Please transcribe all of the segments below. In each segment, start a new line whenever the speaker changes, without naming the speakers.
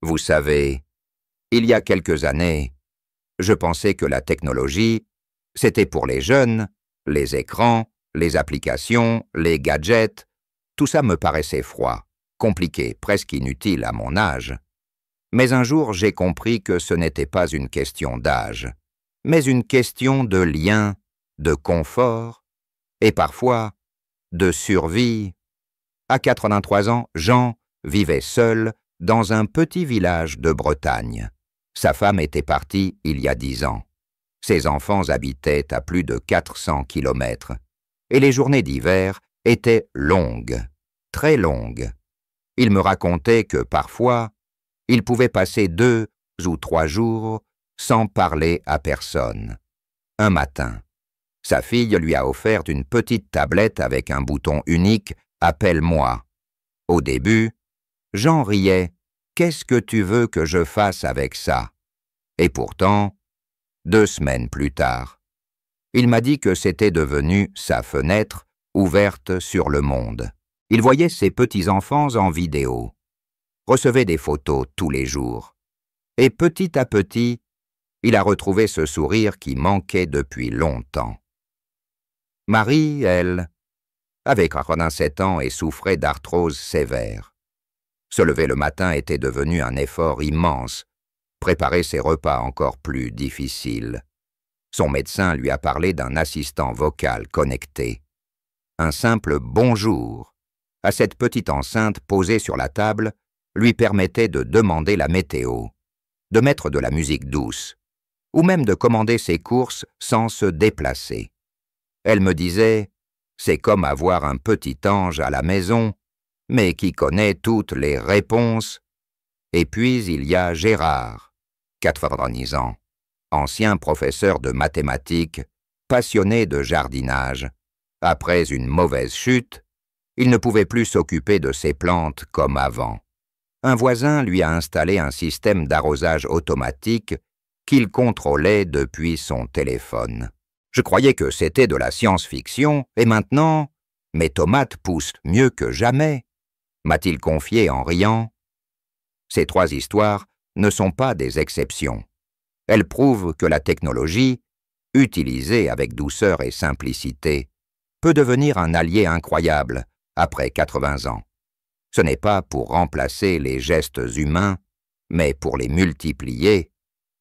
Vous savez, il y a quelques années, je pensais que la technologie, c'était pour les jeunes, les écrans, les applications, les gadgets, tout ça me paraissait froid, compliqué, presque inutile à mon âge. Mais un jour, j'ai compris que ce n'était pas une question d'âge, mais une question de lien, de confort, et parfois de survie. À 83 ans, Jean vivait seul dans un petit village de Bretagne. Sa femme était partie il y a 10 ans. Ses enfants habitaient à plus de 400 kilomètres, et les journées d'hiver étaient longues, très longues. Il me racontait que parfois, il pouvait passer 2 ou 3 jours sans parler à personne. Un matin, sa fille lui a offert une petite tablette avec un bouton unique « Appelle-moi ». Au début, Jean riait « Qu'est-ce que tu veux que je fasse avec ça ?» Et pourtant, 2 semaines plus tard, il m'a dit que c'était devenu sa fenêtre ouverte sur le monde. Il voyait ses petits-enfants en vidéo, recevait des photos tous les jours. Et petit à petit, il a retrouvé ce sourire qui manquait depuis longtemps. Marie, elle, avait 87 ans et souffrait d'arthrose sévère. Se lever le matin était devenu un effort immense, préparer ses repas encore plus difficile. Son médecin lui a parlé d'un assistant vocal connecté. Un simple « bonjour » à cette petite enceinte posée sur la table lui permettait de demander la météo, de mettre de la musique douce, ou même de commander ses courses sans se déplacer. Elle me disait « c'est comme avoir un petit ange à la maison, mais qui connaît toutes les réponses. » Et puis il y a Gérard, 90 ans, ancien professeur de mathématiques, passionné de jardinage. Après une mauvaise chute, il ne pouvait plus s'occuper de ses plantes comme avant. Un voisin lui a installé un système d'arrosage automatique qu'il contrôlait depuis son téléphone. Je croyais que c'était de la science-fiction, et maintenant, mes tomates poussent mieux que jamais, m'a-t-il confié en riant. Ces 3 histoires ne sont pas des exceptions. Elles prouvent que la technologie, utilisée avec douceur et simplicité, peut devenir un allié incroyable après 80 ans. Ce n'est pas pour remplacer les gestes humains, mais pour les multiplier,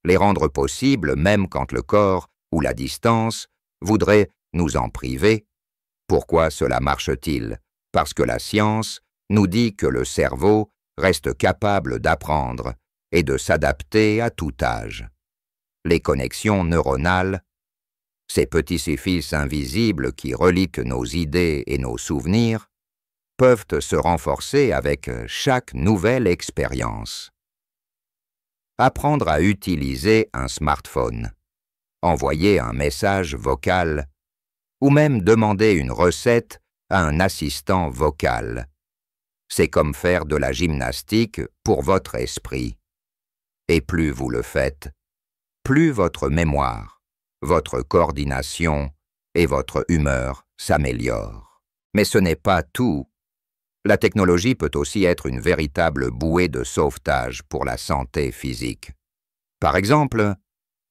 les rendre possibles même quand le corps ou la distance voudrait nous en priver. Pourquoi cela marche-t-il? Parce que la science nous dit que le cerveau reste capable d'apprendre et de s'adapter à tout âge. Les connexions neuronales, ces petits fils invisibles qui reliquent nos idées et nos souvenirs, peuvent se renforcer avec chaque nouvelle expérience. Apprendre à utiliser un smartphone, envoyer un message vocal, ou même demander une recette à un assistant vocal. C'est comme faire de la gymnastique pour votre esprit. Et plus vous le faites, plus votre mémoire, votre coordination et votre humeur s'améliorent. Mais ce n'est pas tout. La technologie peut aussi être une véritable bouée de sauvetage pour la santé physique. Par exemple,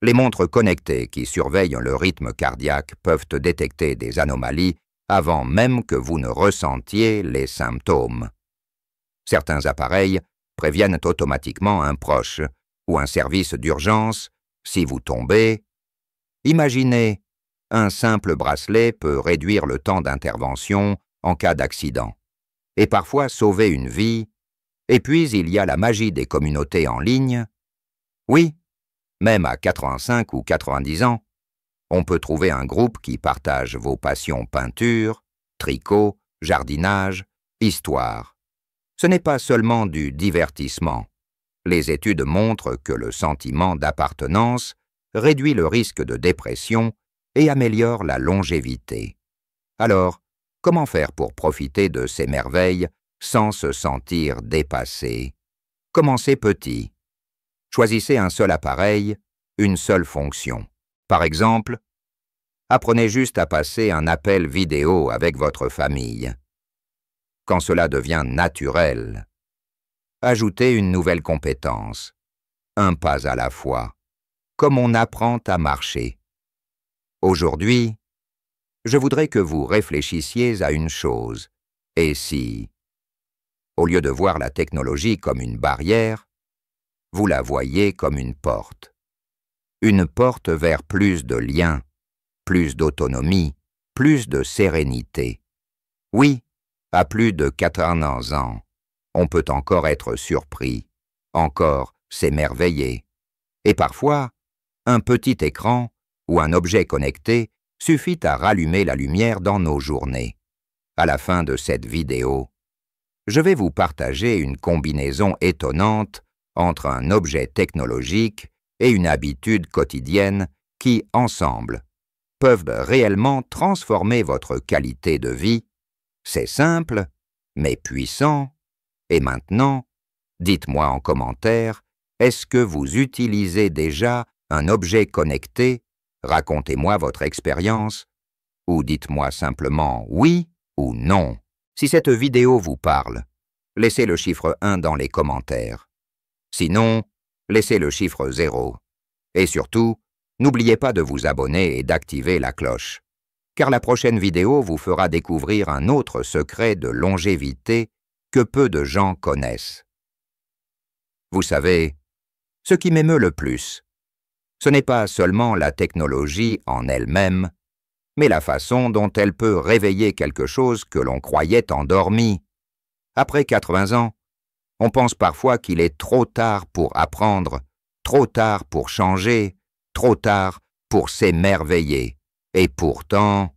les montres connectées qui surveillent le rythme cardiaque peuvent détecter des anomalies avant même que vous ne ressentiez les symptômes. Certains appareils préviennent automatiquement un proche ou un service d'urgence si vous tombez. Imaginez, un simple bracelet peut réduire le temps d'intervention en cas d'accident et parfois sauver une vie. Et puis il y a la magie des communautés en ligne. Oui, même à 85 ou 90 ans, on peut trouver un groupe qui partage vos passions peinture, tricot, jardinage, histoire. Ce n'est pas seulement du divertissement. Les études montrent que le sentiment d'appartenance réduit le risque de dépression et améliore la longévité. Alors, comment faire pour profiter de ces merveilles sans se sentir dépassé? Commencez petit. Choisissez un seul appareil, une seule fonction. Par exemple, apprenez juste à passer un appel vidéo avec votre famille. Quand cela devient naturel, Ajoutez une nouvelle compétence, un pas à la fois, comme on apprend à marcher. Aujourd'hui, je voudrais que vous réfléchissiez à une chose. Et si, au lieu de voir la technologie comme une barrière, vous la voyez comme une porte. Une porte vers plus de liens, plus d'autonomie, plus de sérénité. Oui, à plus de 80 ans, on peut encore être surpris, encore s'émerveiller. Et parfois, un petit écran ou un objet connecté suffit à rallumer la lumière dans nos journées. À la fin de cette vidéo, je vais vous partager une combinaison étonnante entre un objet technologique et une habitude quotidienne qui, ensemble, peuvent réellement transformer votre qualité de vie. C'est simple, mais puissant. Et maintenant, dites-moi en commentaire, est-ce que vous utilisez déjà un objet connecté? Racontez-moi votre expérience. Ou dites-moi simplement oui ou non. Si cette vidéo vous parle, laissez le chiffre 1 dans les commentaires. Sinon, laissez le chiffre 0. Et surtout, n'oubliez pas de vous abonner et d'activer la cloche, car la prochaine vidéo vous fera découvrir un autre secret de longévité que peu de gens connaissent. Vous savez, ce qui m'émeut le plus, ce n'est pas seulement la technologie en elle-même, mais la façon dont elle peut réveiller quelque chose que l'on croyait endormi. Après 80 ans, on pense parfois qu'il est trop tard pour apprendre, trop tard pour changer, trop tard pour s'émerveiller. Et pourtant,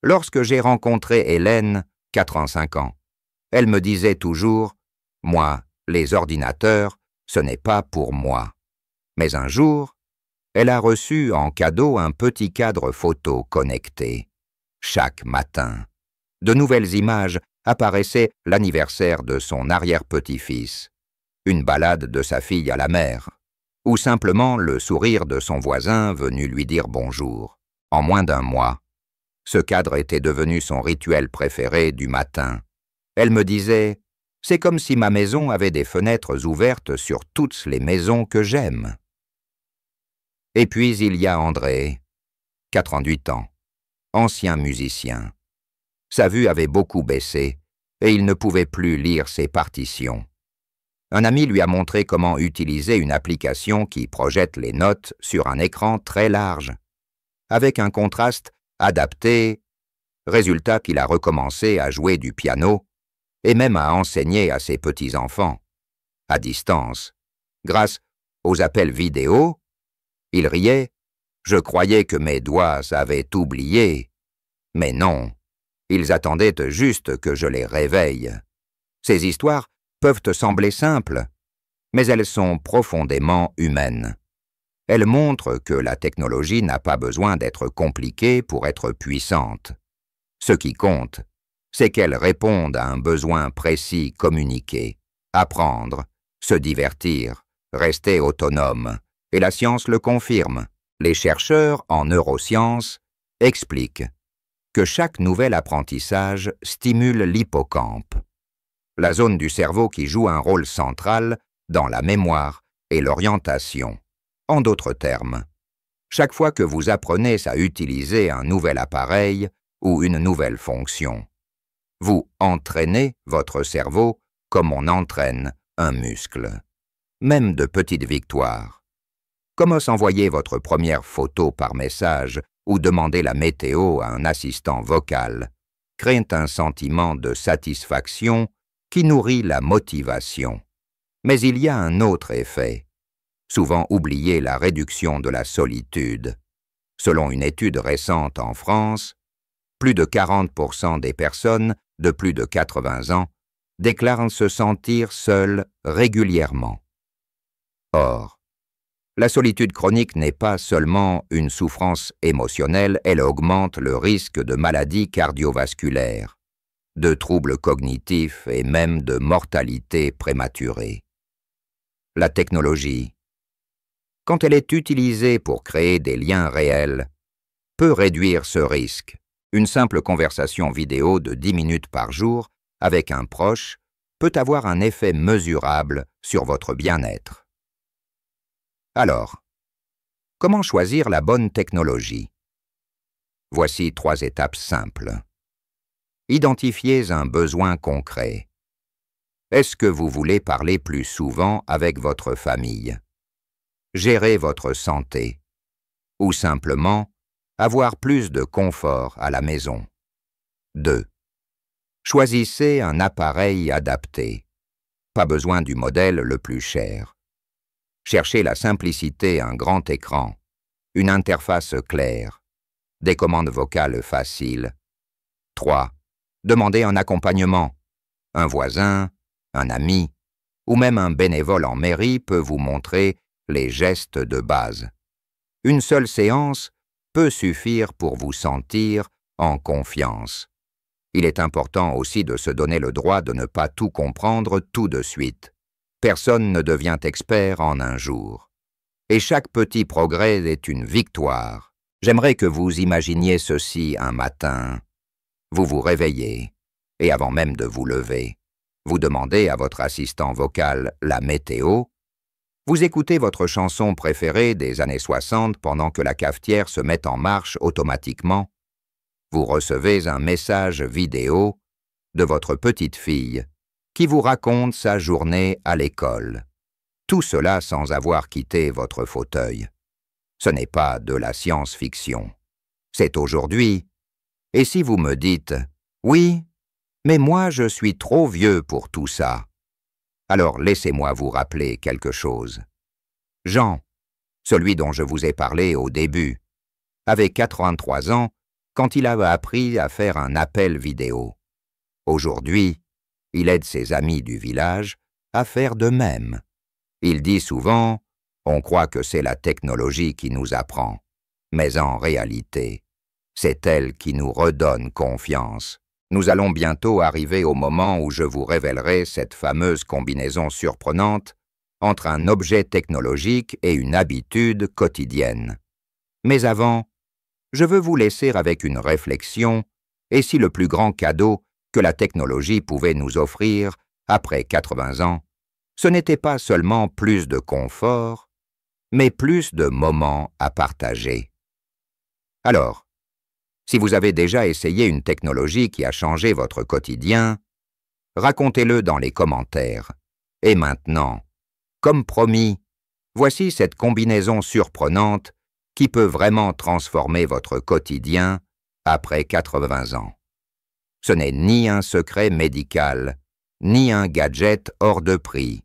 lorsque j'ai rencontré Hélène, 85 ans, elle me disait toujours « Moi, les ordinateurs, ce n'est pas pour moi ». Mais un jour, elle a reçu en cadeau un petit cadre photo connecté. Chaque matin, de nouvelles images apparaissaient l'anniversaire de son arrière-petit-fils, une balade de sa fille à la mer, ou simplement le sourire de son voisin venu lui dire bonjour. En moins d'un mois, ce cadre était devenu son rituel préféré du matin. Elle me disait « C'est comme si ma maison avait des fenêtres ouvertes sur toutes les maisons que j'aime ». Et puis il y a André, 88 ans, ancien musicien. Sa vue avait beaucoup baissé et il ne pouvait plus lire ses partitions. Un ami lui a montré comment utiliser une application qui projette les notes sur un écran très large, avec un contraste adapté. Résultat qu'il a recommencé à jouer du piano et même à enseigner à ses petits-enfants, à distance, grâce aux appels vidéo. Il riait, je croyais que mes doigts avaient oublié, mais non, ils attendaient juste que je les réveille. Ces histoires peuvent te sembler simples, mais elles sont profondément humaines. Elles montrent que la technologie n'a pas besoin d'être compliquée pour être puissante. Ce qui compte, c'est qu'elle réponde à un besoin précis communiqué, apprendre, se divertir, rester autonome. Et la science le confirme. Les chercheurs en neurosciences expliquent que chaque nouvel apprentissage stimule l'hippocampe, la zone du cerveau qui joue un rôle central dans la mémoire et l'orientation. En d'autres termes, chaque fois que vous apprenez à utiliser un nouvel appareil ou une nouvelle fonction, vous entraînez votre cerveau comme on entraîne un muscle. Même de petites victoires. Comment s'envoyer votre première photo par message ou demander la météo à un assistant vocal crée un sentiment de satisfaction qui nourrit la motivation. Mais il y a un autre effet, souvent oublié, la réduction de la solitude. Selon une étude récente en France, plus de 40% des personnes de plus de 80 ans déclarent se sentir seules régulièrement. Or, la solitude chronique n'est pas seulement une souffrance émotionnelle, elle augmente le risque de maladies cardiovasculaires, de troubles cognitifs et même de mortalité prématurée. La technologie, quand elle est utilisée pour créer des liens réels, peut réduire ce risque. Une simple conversation vidéo de 10 minutes par jour avec un proche peut avoir un effet mesurable sur votre bien-être. Alors, comment choisir la bonne technologie? Voici 3 étapes simples. Identifiez un besoin concret. Est-ce que vous voulez parler plus souvent avec votre famille? Gérer votre santé? Ou simplement avoir plus de confort à la maison? 2. Choisissez un appareil adapté. Pas besoin du modèle le plus cher. Cherchez la simplicité, un grand écran, une interface claire, des commandes vocales faciles. 3. Demandez un accompagnement. Un voisin, un ami, ou même un bénévole en mairie peut vous montrer les gestes de base. Une seule séance peut suffire pour vous sentir en confiance. Il est important aussi de se donner le droit de ne pas tout comprendre tout de suite. Personne ne devient expert en un jour. Et chaque petit progrès est une victoire. J'aimerais que vous imaginiez ceci un matin. Vous vous réveillez, et avant même de vous lever, vous demandez à votre assistant vocal la météo. Vous écoutez votre chanson préférée des années 60 pendant que la cafetière se met en marche automatiquement. Vous recevez un message vidéo de votre petite fille qui vous raconte sa journée à l'école. Tout cela sans avoir quitté votre fauteuil. Ce n'est pas de la science-fiction. C'est aujourd'hui. Et si vous me dites « Oui, mais moi je suis trop vieux pour tout ça », alors laissez-moi vous rappeler quelque chose. Jean, celui dont je vous ai parlé au début, avait 83 ans quand il avait appris à faire un appel vidéo. Aujourd'hui, il aide ses amis du village à faire de même. Il dit souvent « On croit que c'est la technologie qui nous apprend, mais en réalité, c'est elle qui nous redonne confiance. » Nous allons bientôt arriver au moment où je vous révélerai cette fameuse combinaison surprenante entre un objet technologique et une habitude quotidienne. Mais avant, je veux vous laisser avec une réflexion, et si le plus grand cadeau que la technologie pouvait nous offrir après 80 ans, ce n'était pas seulement plus de confort, mais plus de moments à partager. Alors, si vous avez déjà essayé une technologie qui a changé votre quotidien, racontez-le dans les commentaires. Et maintenant, comme promis, voici cette combinaison surprenante qui peut vraiment transformer votre quotidien après 80 ans. Ce n'est ni un secret médical, ni un gadget hors de prix.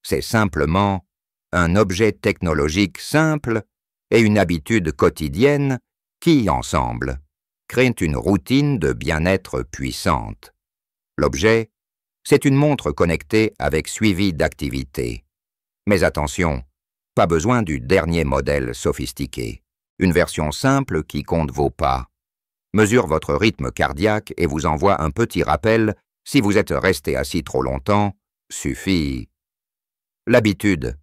C'est simplement un objet technologique simple et une habitude quotidienne qui, ensemble, créent une routine de bien-être puissante. L'objet, c'est une montre connectée avec suivi d'activité. Mais attention, pas besoin du dernier modèle sophistiqué. Une version simple qui compte vos pas, mesure votre rythme cardiaque et vous envoie un petit rappel si vous êtes resté assis trop longtemps, suffit. L'habitude,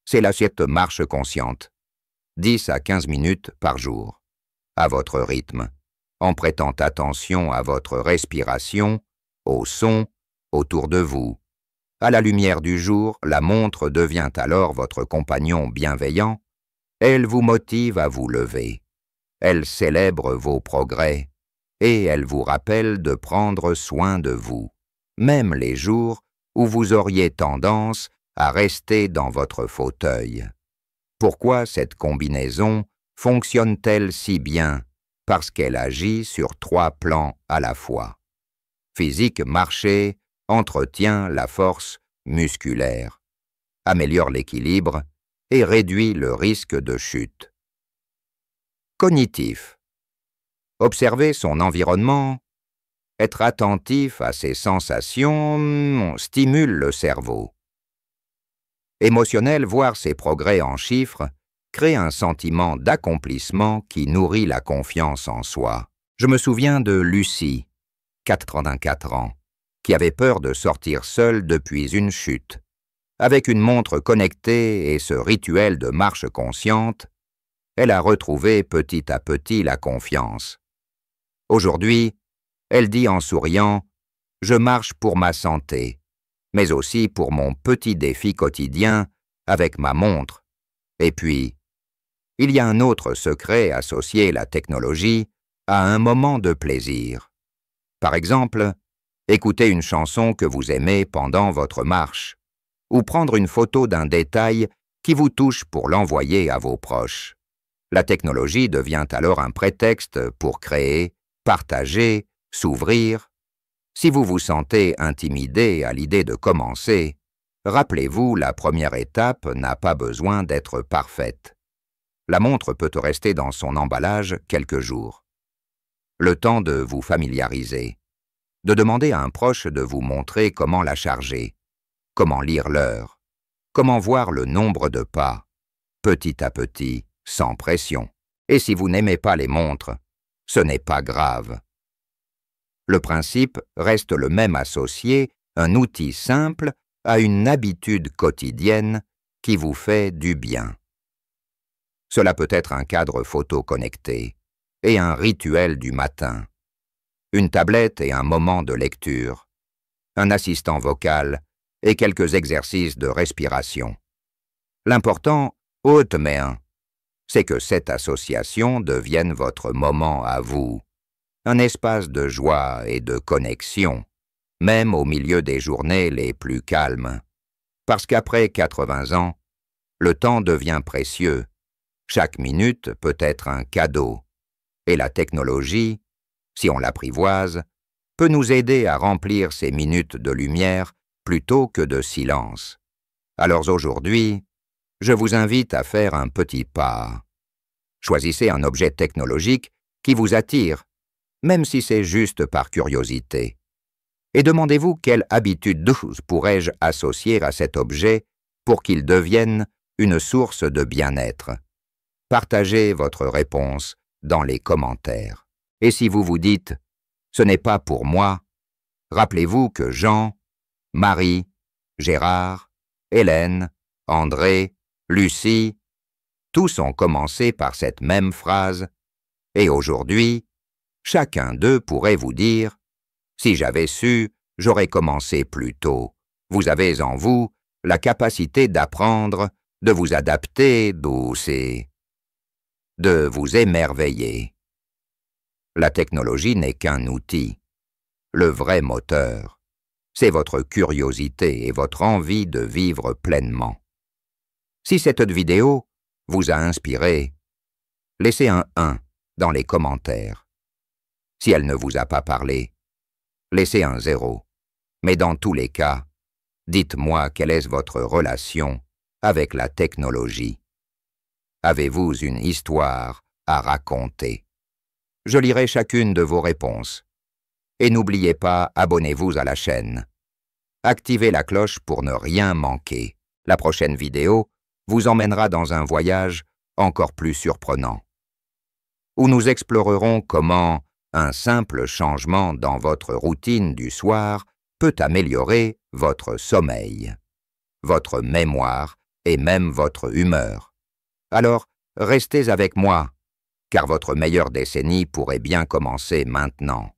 c'est l'assiette marche consciente, 10 à 15 minutes par jour, à votre rythme, en prêtant attention à votre respiration, aux sons autour de vous. À la lumière du jour, la montre devient alors votre compagnon bienveillant. Elle vous motive à vous lever. Elle célèbre vos progrès et elle vous rappelle de prendre soin de vous, même les jours où vous auriez tendance à rester dans votre fauteuil. Pourquoi cette combinaison fonctionne-t-elle si bien? Parce qu'elle agit sur 3 plans à la fois. Physique, marcher, entretient la force musculaire, améliore l'équilibre et réduit le risque de chute. Cognitif. Observer son environnement, être attentif à ses sensations stimule le cerveau. Émotionnel, voir ses progrès en chiffres crée un sentiment d'accomplissement qui nourrit la confiance en soi. Je me souviens de Lucie, 84 ans, qui avait peur de sortir seule depuis une chute. Avec une montre connectée et ce rituel de marche consciente, elle a retrouvé petit à petit la confiance. Aujourd'hui, elle dit en souriant « Je marche pour ma santé mais aussi pour mon petit défi quotidien avec ma montre. Et puis, il y a un autre secret associé à la technologie à un moment de plaisir. Par exemple, écouter une chanson que vous aimez pendant votre marche, ou prendre une photo d'un détail qui vous touche pour l'envoyer à vos proches. La technologie devient alors un prétexte pour créer, partager, s'ouvrir. Si vous vous sentez intimidé à l'idée de commencer, rappelez-vous, la première étape n'a pas besoin d'être parfaite. La montre peut rester dans son emballage quelques jours. Le temps de vous familiariser, de demander à un proche de vous montrer comment la charger, comment lire l'heure, comment voir le nombre de pas, petit à petit, sans pression. Et si vous n'aimez pas les montres, ce n'est pas grave. Le principe reste le même associé, un outil simple à une habitude quotidienne qui vous fait du bien. Cela peut être un cadre photo connecté et un rituel du matin, une tablette et un moment de lecture, un assistant vocal et quelques exercices de respiration. L'important, hautement, c'est que cette association devienne votre moment à vous, un espace de joie et de connexion, même au milieu des journées les plus calmes. Parce qu'après 80 ans, le temps devient précieux. Chaque minute peut être un cadeau. Et la technologie, si on l'apprivoise, peut nous aider à remplir ces minutes de lumière plutôt que de silence. Alors aujourd'hui, je vous invite à faire un petit pas. Choisissez un objet technologique qui vous attire, même si c'est juste par curiosité. Et demandez-vous quelle habitude douce pourrais-je associer à cet objet pour qu'il devienne une source de bien-être. Partagez votre réponse dans les commentaires. Et si vous vous dites « ce n'est pas pour moi », rappelez-vous que Jean, Marie, Gérard, Hélène, André, Lucie, tous ont commencé par cette même phrase, et aujourd'hui, chacun d'eux pourrait vous dire « si j'avais su, j'aurais commencé plus tôt ». Vous avez en vous la capacité d'apprendre, de vous adapter, de vous émerveiller. La technologie n'est qu'un outil. Le vrai moteur, c'est votre curiosité et votre envie de vivre pleinement. Si cette vidéo vous a inspiré, laissez un 1 dans les commentaires. Si elle ne vous a pas parlé, laissez un 0. Mais dans tous les cas, dites-moi quelle est votre relation avec la technologie. Avez-vous une histoire à raconter? Je lirai chacune de vos réponses. Et n'oubliez pas, abonnez-vous à la chaîne. Activez la cloche pour ne rien manquer. La prochaine vidéo vous emmènera dans un voyage encore plus surprenant, où nous explorerons comment un simple changement dans votre routine du soir peut améliorer votre sommeil, votre mémoire et même votre humeur. Alors, restez avec moi, car votre meilleure décennie pourrait bien commencer maintenant.